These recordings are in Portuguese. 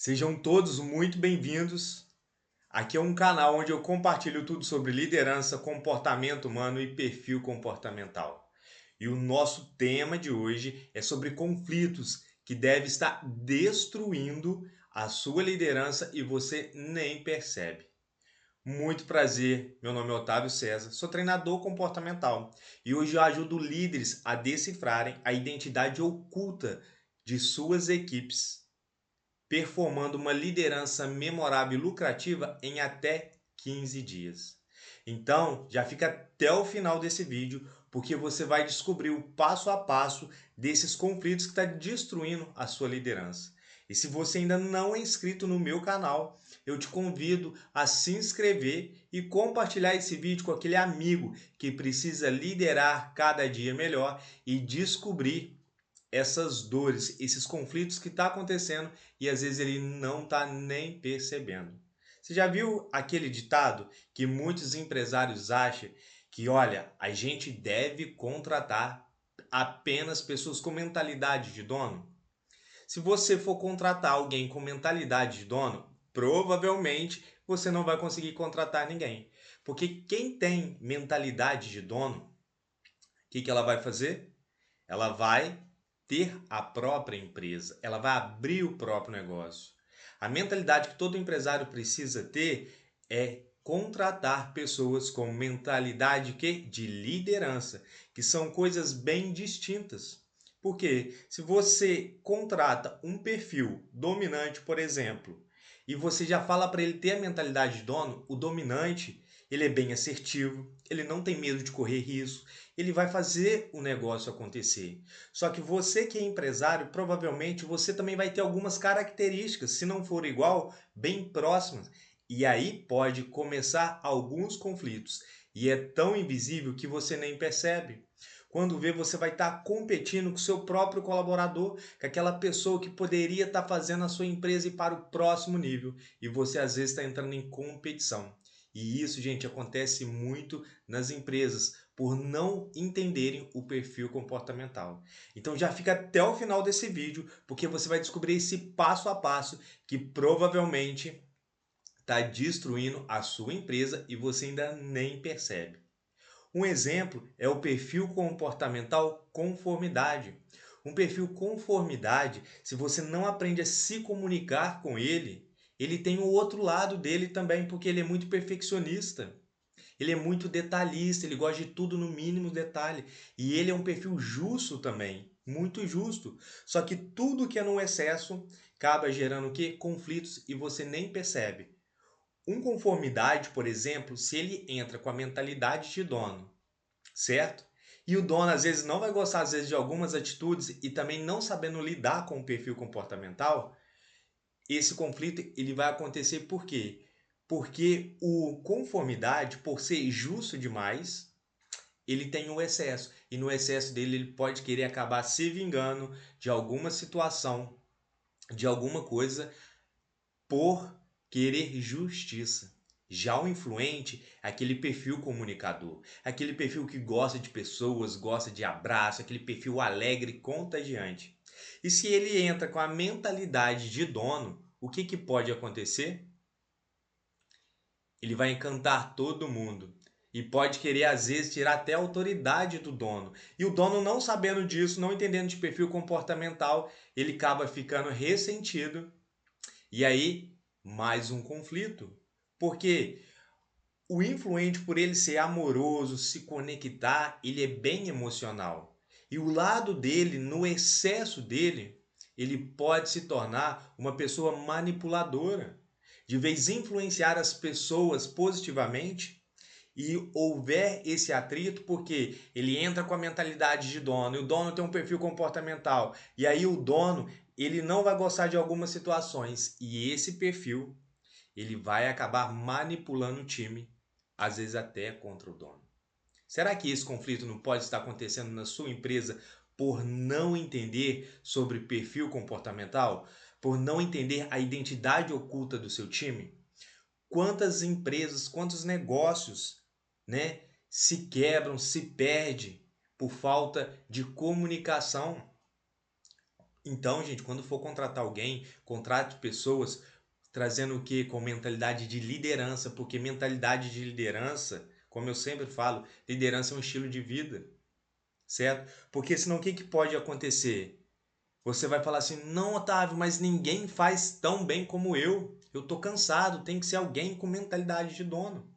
Sejam todos muito bem-vindos. Aqui é um canal onde eu compartilho tudo sobre liderança, comportamento humano e perfil comportamental. E o nosso tema de hoje é sobre conflitos que devem estar destruindo a sua liderança e você nem percebe. Muito prazer, meu nome é Otávio César, sou treinador comportamental e hoje eu ajudo líderes a decifrarem a identidade oculta de suas equipes performando uma liderança memorável e lucrativa em até 15 dias. Então, já fica até o final desse vídeo, porque você vai descobrir o passo a passo desses conflitos que está destruindo a sua liderança. E se você ainda não é inscrito no meu canal, eu te convido a se inscrever e compartilhar esse vídeo com aquele amigo que precisa liderar cada dia melhor e descobrir essas dores, esses conflitos que está acontecendo e às vezes ele não está nem percebendo. Você já viu aquele ditado que muitos empresários acham que, olha, a gente deve contratar apenas pessoas com mentalidade de dono? Se você for contratar alguém com mentalidade de dono, provavelmente você não vai conseguir contratar ninguém. Porque quem tem mentalidade de dono, o que ela vai fazer? Ela vai ter a própria empresa, ela vai abrir o próprio negócio. A mentalidade que todo empresário precisa ter é contratar pessoas com mentalidade de liderança, que são coisas bem distintas. Porque se você contrata um perfil dominante, por exemplo, e você já fala para ele ter a mentalidade de dono, o dominante, ele é bem assertivo, ele não tem medo de correr risco, ele vai fazer o negócio acontecer. Só que você que é empresário, provavelmente você também vai ter algumas características, se não for igual, bem próximas. E aí pode começar alguns conflitos. E é tão invisível que você nem percebe. Quando vê, você vai estar competindo com o seu próprio colaborador, com aquela pessoa que poderia estar fazendo a sua empresa ir para o próximo nível. E você às vezes está entrando em competição. E isso, gente, acontece muito nas empresas por não entenderem o perfil comportamental. Então já fica até o final desse vídeo, porque você vai descobrir esse passo a passo que provavelmente está destruindo a sua empresa e você ainda nem percebe. Um exemplo é o perfil comportamental conformidade. Um perfil conformidade, se você não aprende a se comunicar com ele, ele tem o outro lado dele também, porque ele é muito perfeccionista. Ele é muito detalhista, ele gosta de tudo no mínimo detalhe. E ele é um perfil justo também, muito justo. Só que tudo que é no excesso acaba gerando o quê? Conflitos e você nem percebe. Um conformidade, por exemplo, se ele entra com a mentalidade de dono, certo? E o dono às vezes não vai gostar às vezes de algumas atitudes e também não sabendo lidar com o perfil comportamental, esse conflito ele vai acontecer por quê? Porque o conformidade, por ser justo demais, ele tem o excesso. E no excesso dele, ele pode querer acabar se vingando de alguma situação, de alguma coisa, por querer justiça. Já o influente é aquele perfil comunicador, aquele perfil que gosta de pessoas, gosta de abraço, aquele perfil alegre e contagiante. E se ele entra com a mentalidade de dono, o que pode acontecer? Ele vai encantar todo mundo e pode querer às vezes tirar até a autoridade do dono. E o dono não sabendo disso, não entendendo de perfil comportamental, ele acaba ficando ressentido e aí mais um conflito. Porque o influente, por ele ser amoroso, se conectar, ele é bem emocional. E o lado dele, no excesso dele, ele pode se tornar uma pessoa manipuladora, de vez influenciar as pessoas positivamente e houver esse atrito, porque ele entra com a mentalidade de dono, e o dono tem um perfil comportamental, e aí o dono, ele não vai gostar de algumas situações, e esse perfil, ele vai acabar manipulando o time, às vezes até contra o dono. Será que esse conflito não pode estar acontecendo na sua empresa por não entender sobre perfil comportamental? Por não entender a identidade oculta do seu time? Quantas empresas, quantos negócios, né, se quebram, se perdem por falta de comunicação? Então, gente, quando for contratar alguém, contrate pessoas trazendo o quê? Com mentalidade de liderança, porque mentalidade de liderança, como eu sempre falo, liderança é um estilo de vida, certo? Porque senão o que que pode acontecer? Você vai falar assim: "Não, Otávio, mas ninguém faz tão bem como eu. Eu tô cansado, tem que ser alguém com mentalidade de dono".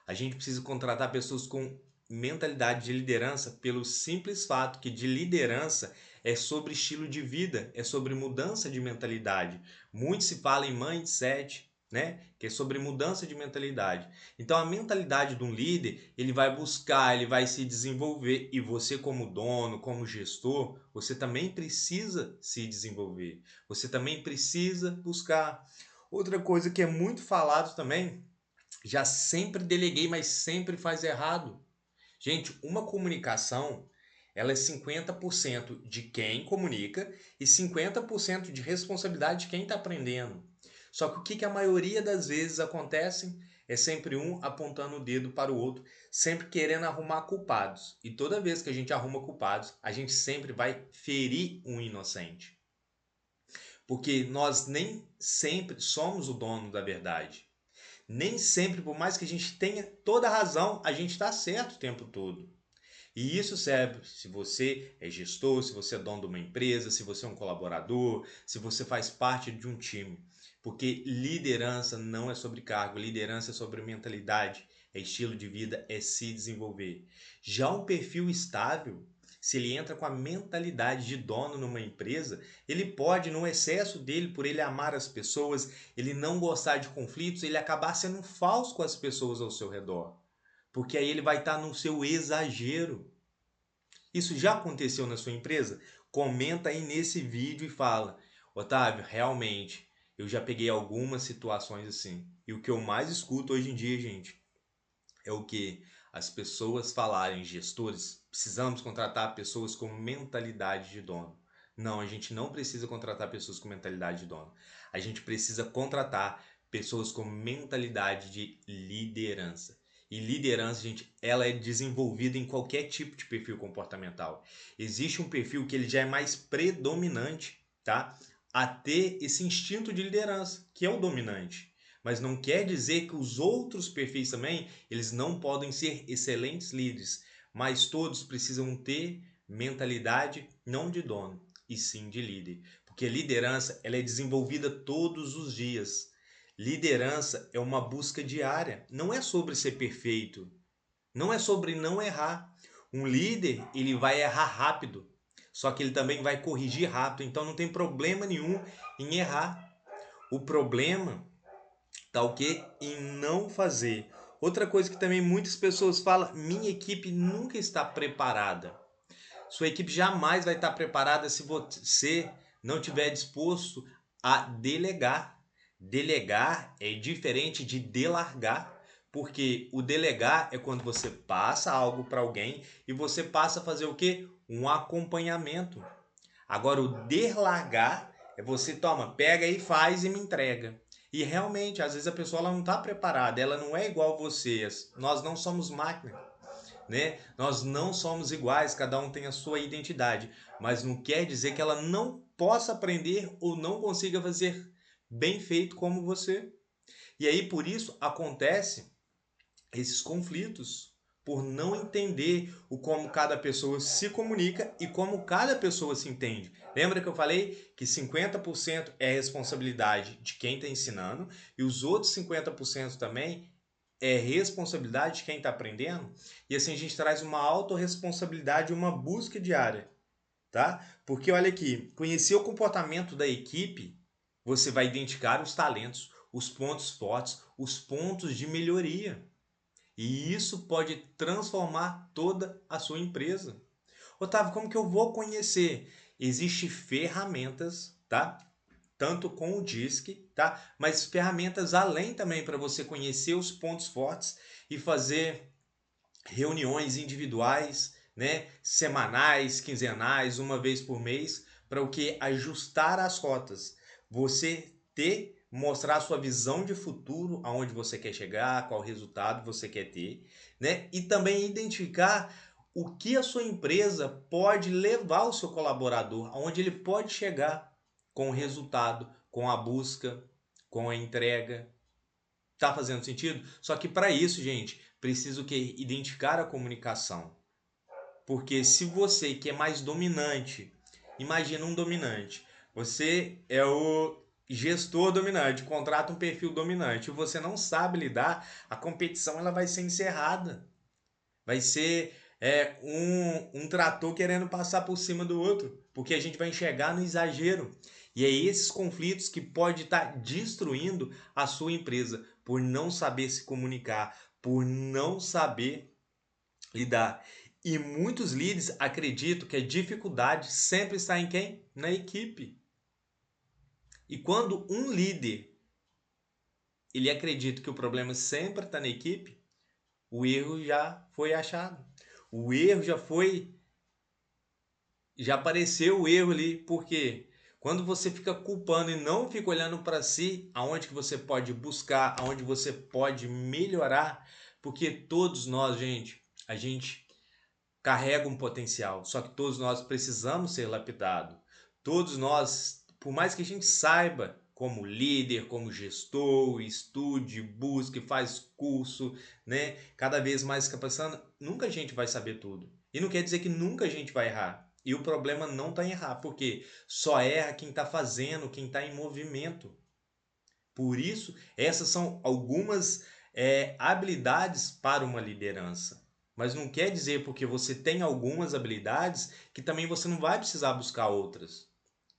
A gente precisa contratar pessoas com mentalidade de liderança pelo simples fato que de liderança é sobre estilo de vida, é sobre mudança de mentalidade. Muito se fala em mindset, né? Que é sobre mudança de mentalidade. Então a mentalidade de um líder, ele vai buscar, ele vai se desenvolver e você como dono, como gestor, você também precisa se desenvolver. Você também precisa buscar. Outra coisa que é muito falado também, já sempre deleguei, mas sempre faz errado. Gente, uma comunicação, ela é 50% de quem comunica e 50% de responsabilidade de quem está aprendendo. Só que o que a maioria das vezes acontece é sempre um apontando o dedo para o outro, sempre querendo arrumar culpados. E toda vez que a gente arruma culpados, a gente sempre vai ferir um inocente. Porque nós nem sempre somos o dono da verdade. Nem sempre, por mais que a gente tenha toda a razão, a gente está certo o tempo todo. E isso serve se você é gestor, se você é dono de uma empresa, se você é um colaborador, se você faz parte de um time. Porque liderança não é sobre cargo, liderança é sobre mentalidade, é estilo de vida, é se desenvolver. Já um perfil estável, se ele entra com a mentalidade de dono numa empresa, ele pode, no excesso dele, por ele amar as pessoas, ele não gostar de conflitos, ele acabar sendo falso com as pessoas ao seu redor. Porque aí ele vai estar no seu exagero. Isso já aconteceu na sua empresa? Comenta aí nesse vídeo e fala: Otávio, realmente, eu já peguei algumas situações assim. E o que eu mais escuto hoje em dia, gente, é o que as pessoas falarem, gestores, precisamos contratar pessoas com mentalidade de dono. Não, a gente não precisa contratar pessoas com mentalidade de dono. A gente precisa contratar pessoas com mentalidade de liderança. E liderança, gente, ela é desenvolvida em qualquer tipo de perfil comportamental. Existe um perfil que ele já é mais predominante, tá? A ter esse instinto de liderança, que é o dominante. Mas não quer dizer que os outros perfis também, eles não podem ser excelentes líderes, mas todos precisam ter mentalidade não de dono, e sim de líder, porque liderança ela é desenvolvida todos os dias. Liderança é uma busca diária, não é sobre ser perfeito, não é sobre não errar. Um líder, ele vai errar rápido, só que ele também vai corrigir rápido, então não tem problema nenhum em errar. O problema tá o quê? Em não fazer. Outra coisa que também muitas pessoas falam, minha equipe nunca está preparada. Sua equipe jamais vai estar preparada se você não tiver disposto a delegar. Delegar é diferente de delargar, porque o delegar é quando você passa algo para alguém e você passa a fazer o quê? Um acompanhamento. Agora, o delargar é você toma, pega e faz e me entrega. E realmente, às vezes a pessoa ela não está preparada, ela não é igual a você. Nós não somos máquina, né? Nós não somos iguais, cada um tem a sua identidade, mas não quer dizer que ela não possa aprender ou não consiga fazer bem feito como você. E aí por isso acontece esses conflitos por não entender o como cada pessoa se comunica e como cada pessoa se entende. Lembra que eu falei que 50% é responsabilidade de quem está ensinando e os outros 50% também é responsabilidade de quem está aprendendo? E assim a gente traz uma autorresponsabilidade e uma busca diária, tá? Porque olha aqui, conhecer o comportamento da equipe, você vai identificar os talentos, os pontos fortes, os pontos de melhoria. E isso pode transformar toda a sua empresa. Otávio, como que eu vou conhecer? Existem ferramentas, tá? Tanto com o DISC, tá? Mas ferramentas além também para você conhecer os pontos fortes e fazer reuniões individuais, né? Semanais, quinzenais, uma vez por mês, para o que? Ajustar as rotas. Você ter, mostrar a sua visão de futuro, aonde você quer chegar, qual resultado você quer ter, né? E também identificar o que a sua empresa pode levar o seu colaborador, aonde ele pode chegar com o resultado, com a busca, com a entrega. Tá fazendo sentido? Só que para isso, gente, preciso que identificar a comunicação. Porque se você que é mais dominante, imagina um dominante, você é o gestor dominante, contrata um perfil dominante e você não sabe lidar, a competição ela vai ser encerrada. Vai ser um trator querendo passar por cima do outro, porque a gente vai enxergar no exagero. E é esses conflitos que pode estar destruindo a sua empresa por não saber se comunicar, por não saber lidar. E muitos líderes acreditam que a dificuldade sempre está em quem? Na equipe. E quando um líder ele acredita que o problema sempre está na equipe, o erro já foi achado. O erro já apareceu o erro ali, porque quando você fica culpando e não fica olhando para si, aonde que você pode buscar, aonde você pode melhorar, porque todos nós, gente, a gente carrega um potencial, só que todos nós precisamos ser lapidados. Todos nós, por mais que a gente saiba como líder, como gestor, estude, busque, faz curso, né? Cada vez mais capacitando, nunca a gente vai saber tudo. E não quer dizer que nunca a gente vai errar. E o problema não está em errar, porque só erra quem está fazendo, quem está em movimento. Por isso, essas são algumas habilidades para uma liderança. Mas não quer dizer porque você tem algumas habilidades que também você não vai precisar buscar outras.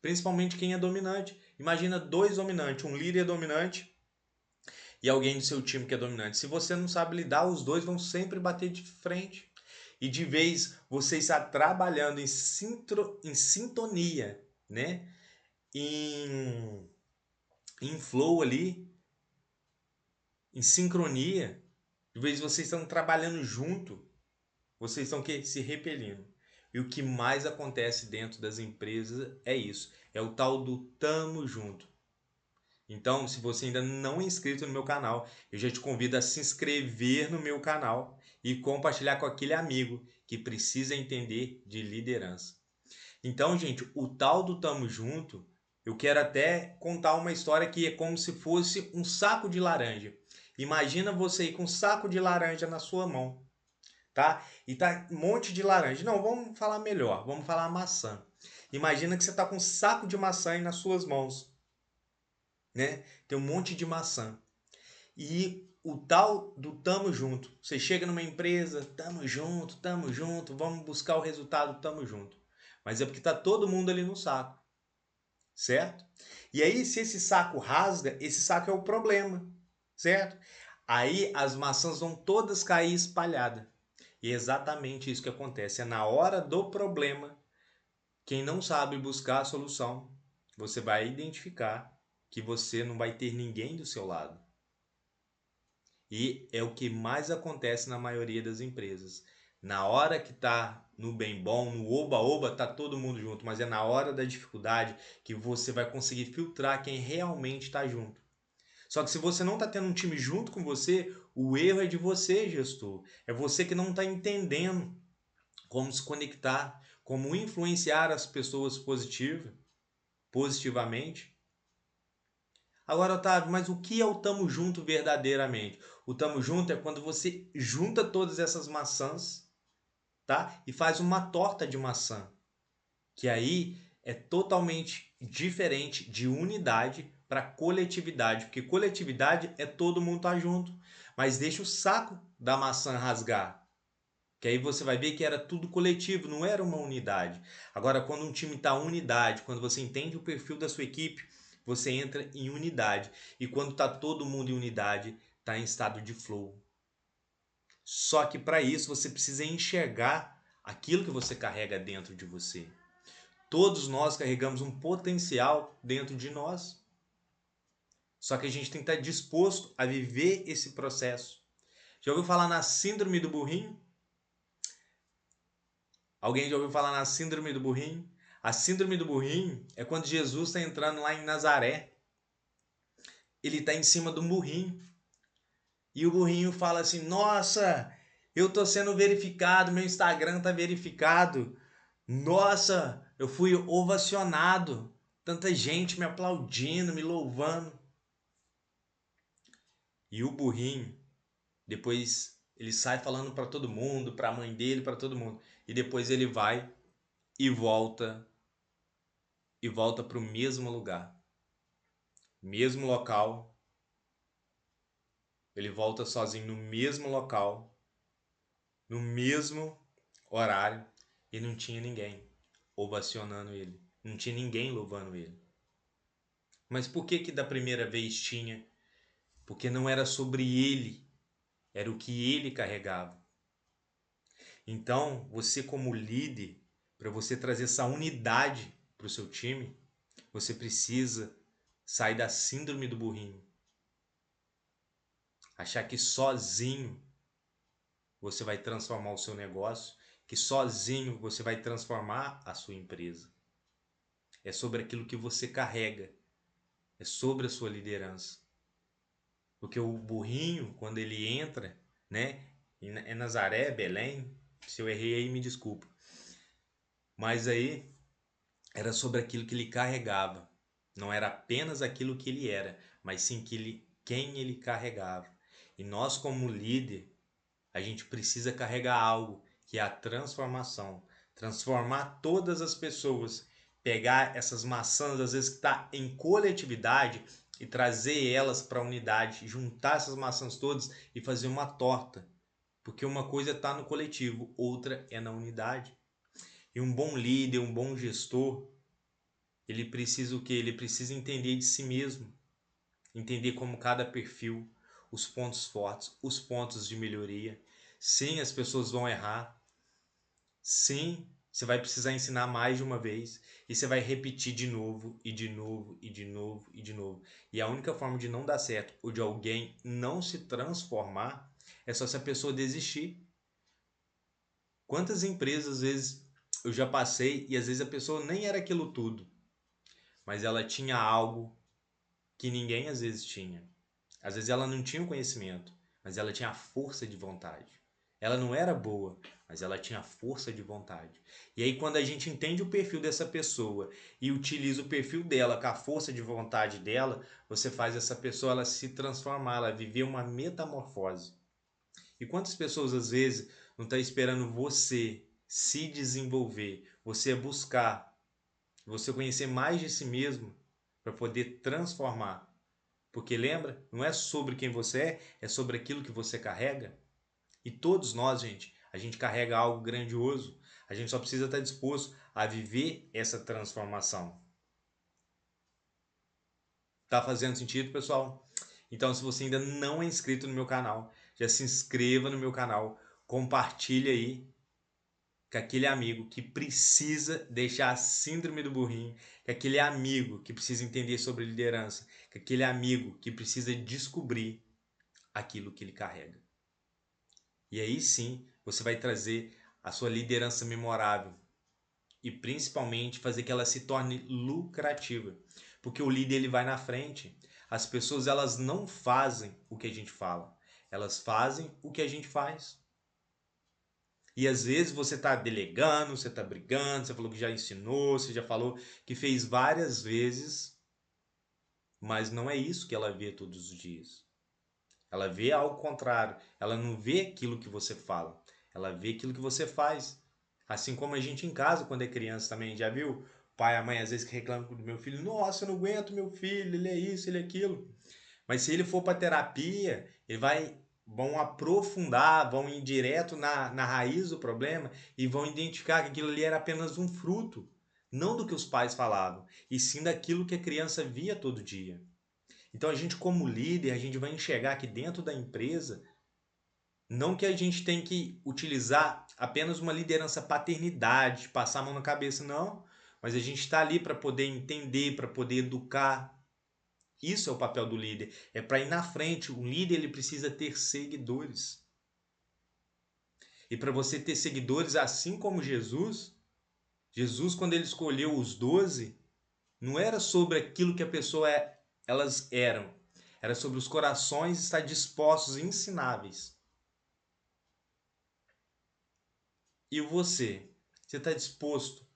Principalmente quem é dominante. Imagina dois dominantes, um líder dominante e alguém do seu time que é dominante. Se você não sabe lidar, os dois vão sempre bater de frente. E de vez você está trabalhando em sintonia, né? Em flow ali, em sincronia, de vez vocês estão trabalhando junto, vocês estão que se repelindo. E o que mais acontece dentro das empresas é isso, é o tal do tamo junto. Então, se você ainda não é inscrito no meu canal, eu já te convido a se inscrever no meu canal e compartilhar com aquele amigo que precisa entender de liderança. Então, gente, o tal do tamo junto, eu quero até contar uma história que é como se fosse um saco de laranja. Imagina você ir com um saco de laranja na sua mão, tá? E tá um monte de laranja. Não, vamos falar melhor, vamos falar maçã. Imagina que você tá com um saco de maçã aí nas suas mãos, né? Tem um monte de maçã. E o tal do tamo junto. Você chega numa empresa, tamo junto, vamos buscar o resultado, tamo junto. Mas é porque tá todo mundo ali no saco, certo? E aí, se esse saco rasga, esse saco é o problema, certo? Aí as maçãs vão todas cair espalhadas. E é exatamente isso que acontece. É na hora do problema, quem não sabe buscar a solução, você vai identificar que você não vai ter ninguém do seu lado. E é o que mais acontece na maioria das empresas. Na hora que tá no bem bom, no oba-oba, tá todo mundo junto, mas é na hora da dificuldade que você vai conseguir filtrar quem realmente está junto. Só que se você não está tendo um time junto com você, o erro é de você, gestor. É você que não está entendendo como se conectar, como influenciar as pessoas positivamente. Agora, Otávio, mas o que é o tamo junto verdadeiramente? O tamo junto é quando você junta todas essas maçãs, tá? E faz uma torta de maçã, que aí é totalmente diferente de unidade para coletividade, porque coletividade é todo mundo estar junto, mas deixa o saco da maçã rasgar, que aí você vai ver que era tudo coletivo, não era uma unidade. Agora, quando um time está unidade, quando você entende o perfil da sua equipe, você entra em unidade. E quando está todo mundo em unidade, está em estado de flow. Só que para isso você precisa enxergar aquilo que você carrega dentro de você. Todos nós carregamos um potencial dentro de nós. Só que a gente tem que estar disposto a viver esse processo. Já ouviu falar na síndrome do burrinho? Alguém já ouviu falar na síndrome do burrinho? A síndrome do burrinho é quando Jesus está entrando lá em Nazaré. Ele está em cima de um burrinho. E o burrinho fala assim: Nossa, Eu tô sendo verificado, meu Instagram tá verificado. Nossa, eu fui ovacionado. Tanta gente me aplaudindo, me louvando. E o burrinho, depois ele sai falando para todo mundo, para a mãe dele, para todo mundo. E depois ele vai e volta para o mesmo lugar, mesmo local. Ele volta sozinho no mesmo local, no mesmo horário, e não tinha ninguém ovacionando ele. Não tinha ninguém louvando ele. Mas por que que da primeira vez tinha? Porque não era sobre ele, era o que ele carregava. Então, você como líder, para você trazer essa unidade para o seu time, você precisa sair da síndrome do burrinho. Achar que sozinho você vai transformar o seu negócio, que sozinho você vai transformar a sua empresa. É sobre aquilo que você carrega, é sobre a sua liderança. Porque o burrinho, quando ele entra, né, em Nazaré, Belém, se eu errei aí me desculpa, mas aí era sobre aquilo que ele carregava. Não era apenas aquilo que ele era, mas sim quem ele carregava. E nós, como líder, a gente precisa carregar algo que é a transformação. Transformar todas as pessoas. Pegar essas maçãs, às vezes que está em coletividade, e trazer elas para a unidade. Juntar essas maçãs todas e fazer uma torta. Porque uma coisa está no coletivo, outra é na unidade. E um bom líder, um bom gestor, ele precisa o quê? Ele precisa entender de si mesmo. Entender como cada perfil, os pontos fortes, os pontos de melhoria. Sim, as pessoas vão errar. Sim, você vai precisar ensinar mais de uma vez. E você vai repetir de novo, e de novo, e de novo, e de novo. E a única forma de não dar certo ou de alguém não se transformar é só se a pessoa desistir. Quantas empresas, às vezes, eu já passei e às vezes a pessoa nem era aquilo tudo, mas ela tinha algo que ninguém às vezes tinha. Às vezes ela não tinha o conhecimento, mas ela tinha a força de vontade. Ela não era boa, mas ela tinha a força de vontade. E aí quando a gente entende o perfil dessa pessoa e utiliza o perfil dela com a força de vontade dela, você faz essa pessoa ela se transformar, ela viver uma metamorfose. E quantas pessoas às vezes não estão esperando você se desenvolver, você buscar, você conhecer mais de si mesmo para poder transformar. Porque lembra, não é sobre quem você é sobre aquilo que você carrega. E todos nós, gente, a gente carrega algo grandioso. A gente só precisa estar disposto a viver essa transformação. Tá fazendo sentido, pessoal? Então, se você ainda não é inscrito no meu canal, já se inscreva no meu canal, compartilhe aí com aquele amigo que precisa deixar a síndrome do burrinho, com aquele amigo que precisa entender sobre liderança, com aquele amigo que precisa descobrir aquilo que ele carrega. E aí sim, você vai trazer a sua liderança memorável e principalmente fazer que ela se torne lucrativa, porque o líder ele vai na frente. As pessoas elas não fazem o que a gente fala, elas fazem o que a gente faz. E às vezes você está delegando, você está brigando, você falou que já ensinou, você já falou que fez várias vezes, mas não é isso que ela vê todos os dias. Ela vê algo contrário. Ela não vê aquilo que você fala. Ela vê aquilo que você faz. Assim como a gente em casa, quando é criança também, já viu? O pai e a mãe às vezes que reclamam do meu filho. Nossa, eu não aguento meu filho, ele é isso, ele é aquilo. Mas se ele for para terapia, vão aprofundar, vão ir direto na raiz do problema e vão identificar que aquilo ali era apenas um fruto. Não do que os pais falavam, e sim daquilo que a criança via todo dia. Então a gente como líder, a gente vai enxergar que dentro da empresa, não que a gente tem que utilizar apenas uma liderança paternidade, passar a mão na cabeça, não. Mas a gente está ali para poder entender, para poder educar. Isso é o papel do líder. É para ir na frente. O líder ele precisa ter seguidores. E para você ter seguidores, assim como Jesus, Jesus quando ele escolheu os 12, não era sobre aquilo que a pessoa elas eram. Era sobre os corações estar dispostos e ensináveis. E você? Você está disposto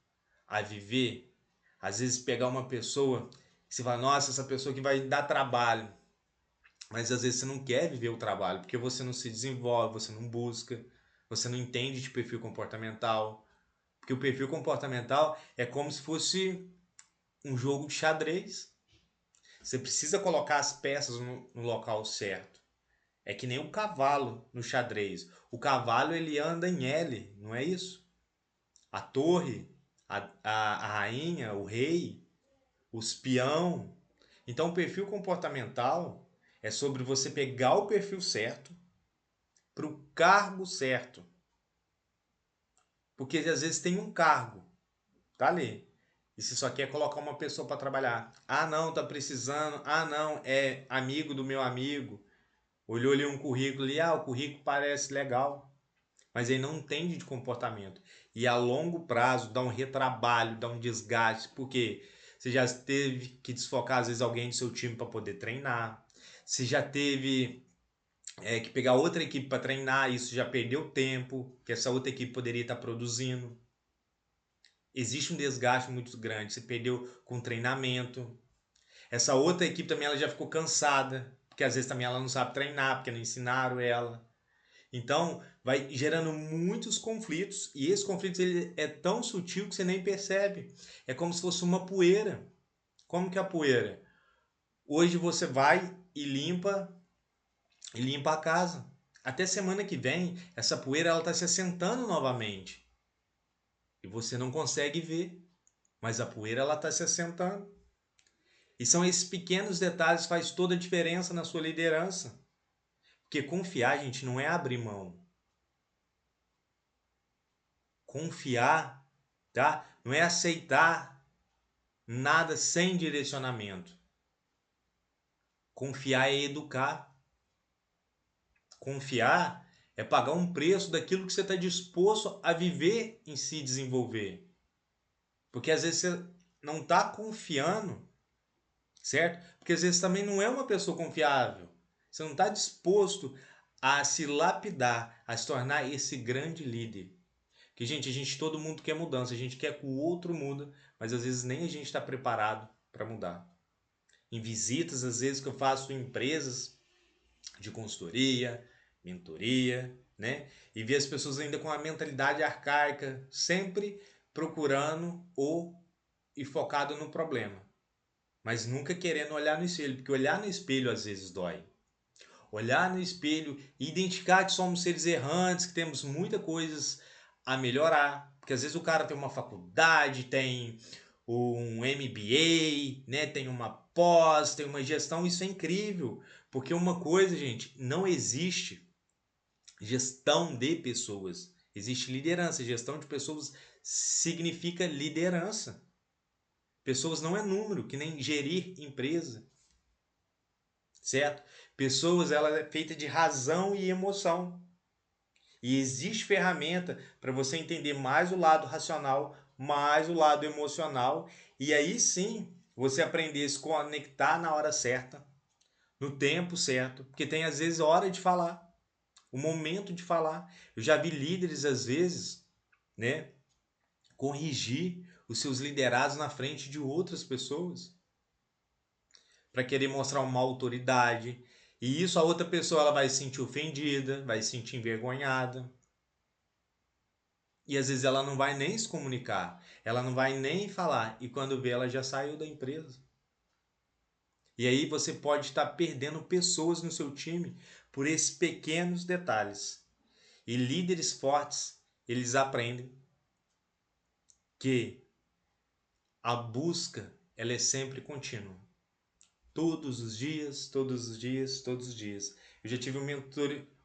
a viver? Às vezes pegar uma pessoa que você fala, nossa, essa pessoa que vai dar trabalho. Mas às vezes você não quer viver o trabalho, porque você não se desenvolve, você não busca, você não entende de perfil comportamental. Porque o perfil comportamental é como se fosse um jogo de xadrez. Você precisa colocar as peças no local certo. É que nem um cavalo no xadrez. O cavalo ele anda em L, não é isso? A torre, a rainha, o rei, os peão. Então, o perfil comportamental é sobre você pegar o perfil certo para o cargo certo. Porque às vezes tem um cargo, tá ali. E você só quer colocar uma pessoa para trabalhar. Ah, não, tá precisando. Ah, não, é amigo do meu amigo. Olhou ali um currículo e, o currículo parece legal. Mas ele não entende de comportamento. E a longo prazo dá um retrabalho, dá um desgaste, porque você já teve que desfocar, às vezes, alguém do seu time para poder treinar. Você já teve que pegar outra equipe para treinar, isso já perdeu tempo, que essa outra equipe poderia estar produzindo. Existe um desgaste muito grande, você perdeu com o treinamento. Essa outra equipe também ela já ficou cansada, porque às vezes também ela não sabe treinar, porque não ensinaram ela. Então, vai gerando muitos conflitos e esse conflito ele é tão sutil que você nem percebe. É como se fosse uma poeira. Como que é a poeira? Hoje você vai e limpa a casa. Até semana que vem, essa poeira ela está se assentando novamente e você não consegue ver, mas a poeira ela está se assentando. E são esses pequenos detalhes que faz toda a diferença na sua liderança. Porque confiar, gente, não é abrir mão. Confiar, tá? Não é aceitar nada sem direcionamento. Confiar é educar. Confiar é pagar um preço daquilo que você está disposto a viver em se desenvolver. Porque às vezes você não está confiando, certo? Porque às vezes também não é uma pessoa confiável. Você não está disposto a se lapidar, a se tornar esse grande líder. Que, gente, todo mundo quer mudança, a gente quer que o outro muda, mas às vezes nem a gente está preparado para mudar. Em visitas, às vezes, que eu faço em empresas de consultoria, mentoria, né? E ver as pessoas ainda com a mentalidade arcaica, sempre procurando e focado no problema, mas nunca querendo olhar no espelho, porque olhar no espelho às vezes dói. Olhar no espelho e identificar que somos seres errantes, que temos muitas coisas a melhorar, porque às vezes o cara tem uma faculdade, tem um MBA, né, tem uma pós, tem uma gestão, isso é incrível, porque uma coisa, gente, não existe gestão de pessoas, existe liderança, gestão de pessoas significa liderança. Pessoas não é número, que nem gerir empresa, certo? Pessoas ela é feita de razão e emoção. E existe ferramenta para você entender mais o lado racional, mais o lado emocional, e aí sim você aprender a se conectar na hora certa, no tempo certo, porque tem às vezes hora de falar, o momento de falar. Eu já vi líderes às vezes, né, corrigir os seus liderados na frente de outras pessoas para querer mostrar uma autoridade. E isso a outra pessoa ela vai se sentir ofendida, vai se sentir envergonhada. E às vezes ela não vai nem se comunicar, ela não vai nem falar. E quando vê, ela já saiu da empresa. E aí você pode estar perdendo pessoas no seu time por esses pequenos detalhes. E líderes fortes, eles aprendem que a busca ela é sempre contínua. Todos os dias, todos os dias, todos os dias. Eu já tive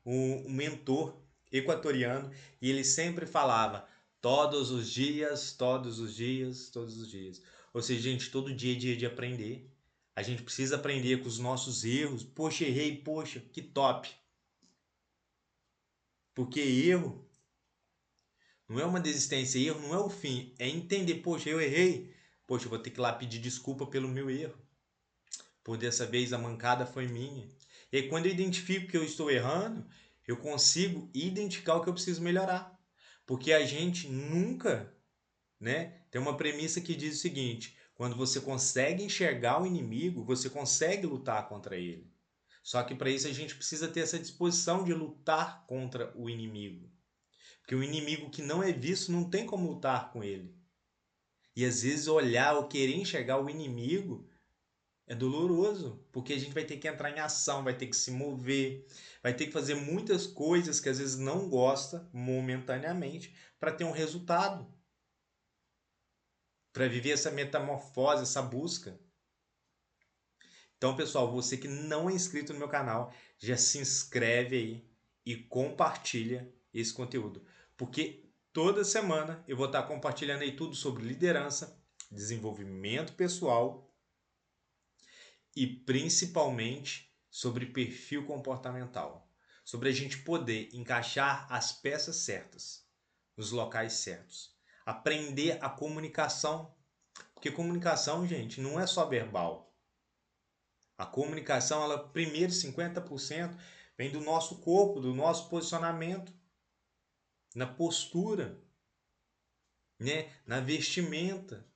um mentor equatoriano e ele sempre falava todos os dias, todos os dias, todos os dias. Ou seja, gente, todo dia é dia de aprender. A gente precisa aprender com os nossos erros. Poxa, errei, poxa, que top. Porque erro não é uma desistência, erro não é o fim. É entender, poxa, eu errei. Poxa, eu vou ter que ir lá pedir desculpa pelo meu erro. Por dessa vez a mancada foi minha. E aí, quando eu identifico que eu estou errando, eu consigo identificar o que eu preciso melhorar. Porque a gente nunca, né? Tem uma premissa que diz o seguinte: quando você consegue enxergar o inimigo, você consegue lutar contra ele. Só que para isso a gente precisa ter essa disposição de lutar contra o inimigo. Porque o inimigo que não é visto não tem como lutar com ele. E às vezes olhar ou querer enxergar o inimigo é doloroso, porque a gente vai ter que entrar em ação, vai ter que se mover, vai ter que fazer muitas coisas que às vezes não gosta momentaneamente para ter um resultado, para viver essa metamorfose, essa busca. Então, pessoal, você que não é inscrito no meu canal, já se inscreve aí e compartilha esse conteúdo, porque toda semana eu vou estar compartilhando aí tudo sobre liderança, desenvolvimento pessoal e principalmente sobre perfil comportamental, sobre a gente poder encaixar as peças certas nos locais certos, aprender a comunicação, porque comunicação, gente, não é só verbal. A comunicação, ela primeiro 50% vem do nosso corpo, do nosso posicionamento, na postura, né? Na vestimenta.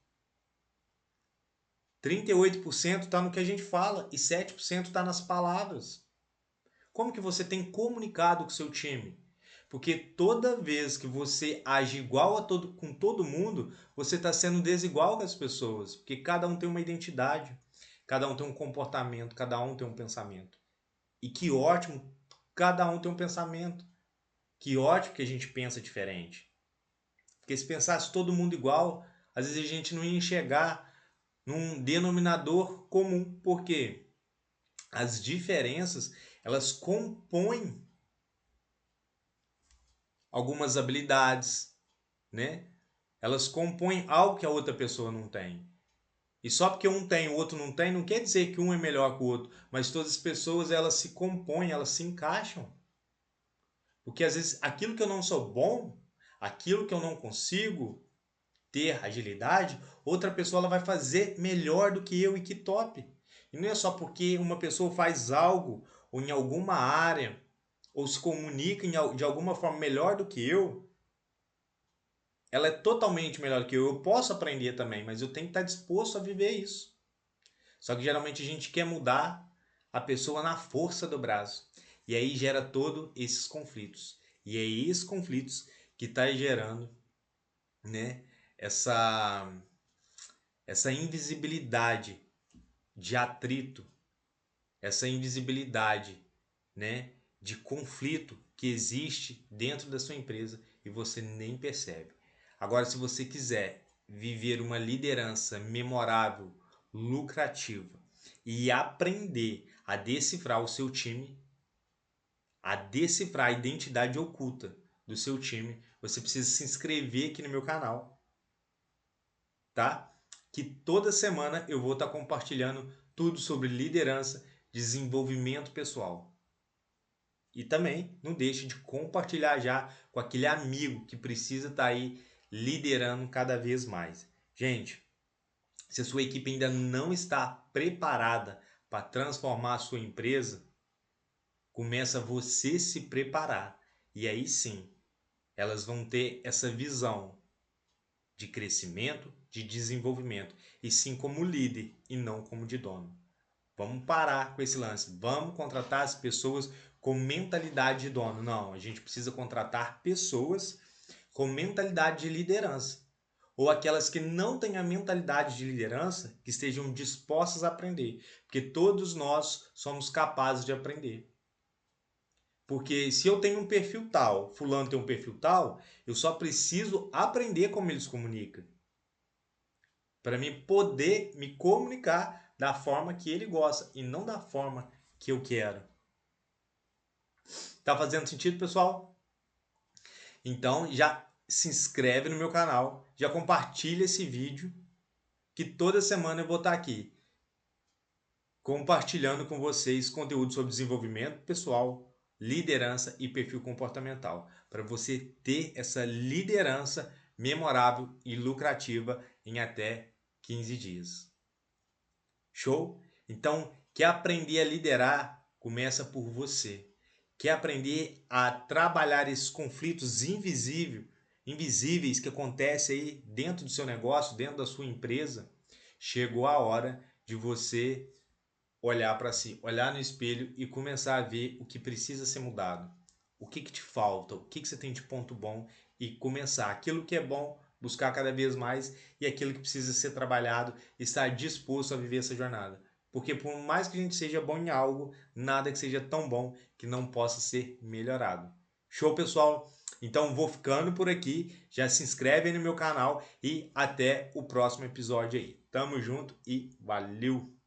38% está no que a gente fala e 7% está nas palavras. Como que você tem comunicado com o seu time? Porque toda vez que você age igual com todo mundo, você está sendo desigual com as pessoas. Porque cada um tem uma identidade, cada um tem um comportamento, cada um tem um pensamento. E que ótimo, cada um tem um pensamento. Que ótimo que a gente pensa diferente. Porque se pensasse todo mundo igual, às vezes a gente não ia enxergar num denominador comum. Por quê? As diferenças, elas compõem algumas habilidades, né? Elas compõem algo que a outra pessoa não tem. E só porque um tem, o outro não tem, não quer dizer que um é melhor que o outro, mas todas as pessoas, elas se compõem, elas se encaixam. Porque às vezes aquilo que eu não sou bom, aquilo que eu não consigo ter agilidade, outra pessoa ela vai fazer melhor do que eu e que top. E não é só porque uma pessoa faz algo ou em alguma área ou se comunica de alguma forma melhor do que eu, ela é totalmente melhor do que eu. Eu posso aprender também, mas eu tenho que estar disposto a viver isso. Só que geralmente a gente quer mudar a pessoa na força do braço. E aí gera todos esses conflitos. E é esses conflitos que está gerando, né, essa, essa invisibilidade de atrito, essa invisibilidade, né, de conflito que existe dentro da sua empresa e você nem percebe. Agora, se você quiser viver uma liderança memorável, lucrativa e aprender a decifrar o seu time, a decifrar a identidade oculta do seu time, você precisa se inscrever aqui no meu canal, tá? Que toda semana eu vou estar compartilhando tudo sobre liderança, desenvolvimento pessoal. E também não deixe de compartilhar já com aquele amigo que precisa estar aí liderando cada vez mais. Gente, se a sua equipe ainda não está preparada para transformar a sua empresa, começa você se preparar. E aí sim, elas vão ter essa visão de crescimento, de desenvolvimento, e sim como líder e não como de dono. Vamos parar com esse lance. Vamos contratar as pessoas com mentalidade de dono. Não, a gente precisa contratar pessoas com mentalidade de liderança. Ou aquelas que não têm a mentalidade de liderança, que estejam dispostas a aprender. Porque todos nós somos capazes de aprender. Porque se eu tenho um perfil tal, fulano tem um perfil tal, eu só preciso aprender como eles comunicam. Para mim poder me comunicar da forma que ele gosta e não da forma que eu quero. Tá fazendo sentido, pessoal? Então já se inscreve no meu canal, já compartilha esse vídeo, que toda semana eu vou estar aqui compartilhando com vocês conteúdo sobre desenvolvimento pessoal, liderança e perfil comportamental, para você ter essa liderança memorável e lucrativa em até 15 dias. Show? Então, quer aprender a liderar? Começa por você. Quer aprender a trabalhar esses conflitos invisíveis? invisíveis que acontecem aí dentro do seu negócio, dentro da sua empresa, chegou a hora de você olhar para si, olhar no espelho e começar a ver o que precisa ser mudado. O que te falta, o que você tem de ponto bom e começar aquilo que é bom, buscar cada vez mais e aquilo que precisa ser trabalhado, estar disposto a viver essa jornada. Porque por mais que a gente seja bom em algo, nada que seja tão bom que não possa ser melhorado. Show, pessoal? Então vou ficando por aqui. Já se inscreve aí no meu canal e até o próximo episódio aí. Tamo junto e valeu!